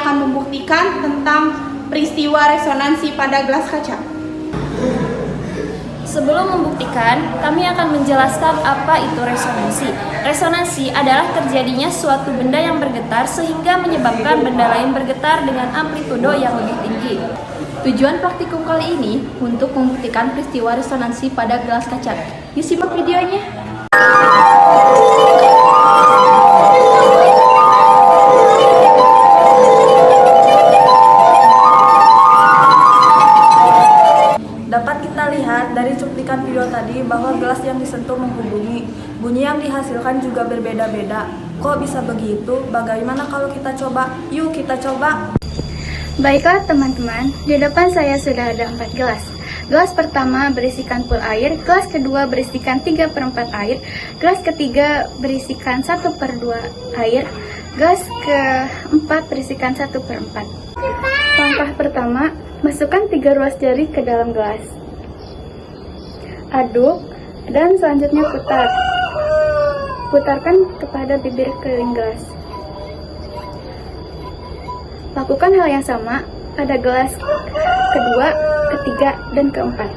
akan membuktikan tentang peristiwa resonansi pada gelas kaca. Sebelum membuktikan, kami akan menjelaskan apa itu resonansi. Resonansi adalah terjadinya suatu benda yang bergetar sehingga menyebabkan benda lain bergetar dengan amplitudo yang lebih tinggi. Tujuan praktikum kali ini untuk membuktikan peristiwa resonansi pada gelas kaca. Yuk simak videonya. Dapat kita lihat dari cuplikan video tadi bahwa gelas yang disentuh menghubungi. Bunyi yang dihasilkan juga berbeda-beda. Kok bisa begitu? Bagaimana kalau kita coba? Yuk kita coba! Baiklah teman-teman, di depan saya sudah ada 4 gelas. Gelas pertama berisikan full air, gelas kedua berisikan 3/4 air, gelas ketiga berisikan 1/2 air, gelas keempat berisikan 1/4. Langkah pertama, masukkan 3 ruas jari ke dalam gelas. Aduk, dan selanjutnya putar. Putarkan kepada bibir keliling gelas. Lakukan hal yang sama pada gelas kedua, ketiga, dan keempat.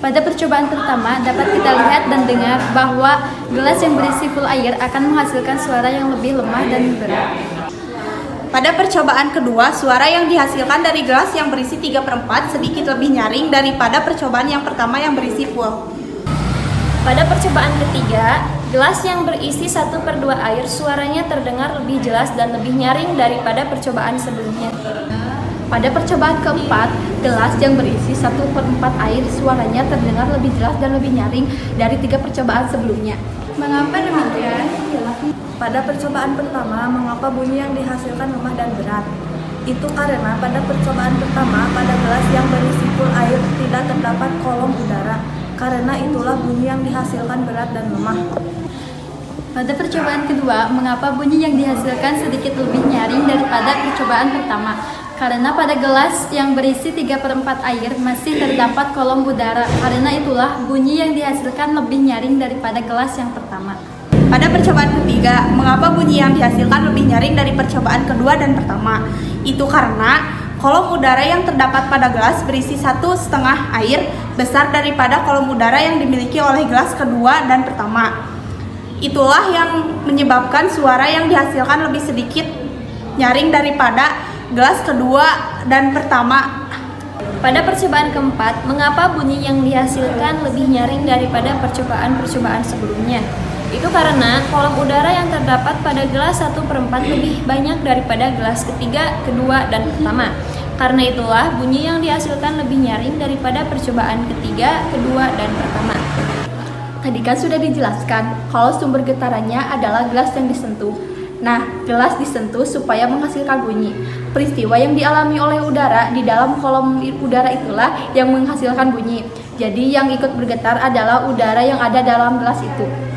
Pada percobaan pertama dapat kita lihat dan dengar bahwa gelas yang berisi full air akan menghasilkan suara yang lebih lemah dan berat. Pada percobaan kedua, suara yang dihasilkan dari gelas yang berisi 3/4 sedikit lebih nyaring daripada percobaan yang pertama yang berisi full. Pada percobaan ketiga, gelas yang berisi 1/2 air suaranya terdengar lebih jelas dan lebih nyaring daripada percobaan sebelumnya. Pada percobaan keempat, gelas yang berisi 1/4 air suaranya terdengar lebih jelas dan lebih nyaring dari 3 percobaan sebelumnya. Mengapa demikian? Pada percobaan pertama, mengapa bunyi yang dihasilkan lemah dan berat? Itu karena pada percobaan pertama, pada gelas yang berisi full air tidak terdapat kolom udara. Karena itulah bunyi yang dihasilkan berat dan lemah. Pada percobaan kedua, mengapa bunyi yang dihasilkan sedikit lebih nyaring daripada percobaan pertama? Karena pada gelas yang berisi 3/4 air masih terdapat kolom udara. Karena itulah bunyi yang dihasilkan lebih nyaring daripada gelas yang pertama. Pada percobaan ketiga, mengapa bunyi yang dihasilkan lebih nyaring dari percobaan kedua dan pertama? Itu karena kolom udara yang terdapat pada gelas berisi 1,5 air besar daripada kolom udara yang dimiliki oleh gelas kedua dan pertama. Itulah yang menyebabkan suara yang dihasilkan lebih sedikit nyaring daripada gelas kedua dan pertama. Pada percobaan keempat, mengapa bunyi yang dihasilkan lebih nyaring daripada percobaan-percobaan sebelumnya? Itu karena kolom udara yang terdapat pada gelas 1/4 lebih banyak daripada gelas ketiga, kedua, dan pertama. Karena itulah bunyi yang dihasilkan lebih nyaring daripada percobaan ketiga, kedua, dan pertama. Tadi kan sudah dijelaskan kalau sumber getarannya adalah gelas yang disentuh. Nah, gelas disentuh supaya menghasilkan bunyi. Peristiwa yang dialami oleh udara di dalam kolom udara itulah yang menghasilkan bunyi. Jadi yang ikut bergetar adalah udara yang ada dalam gelas itu.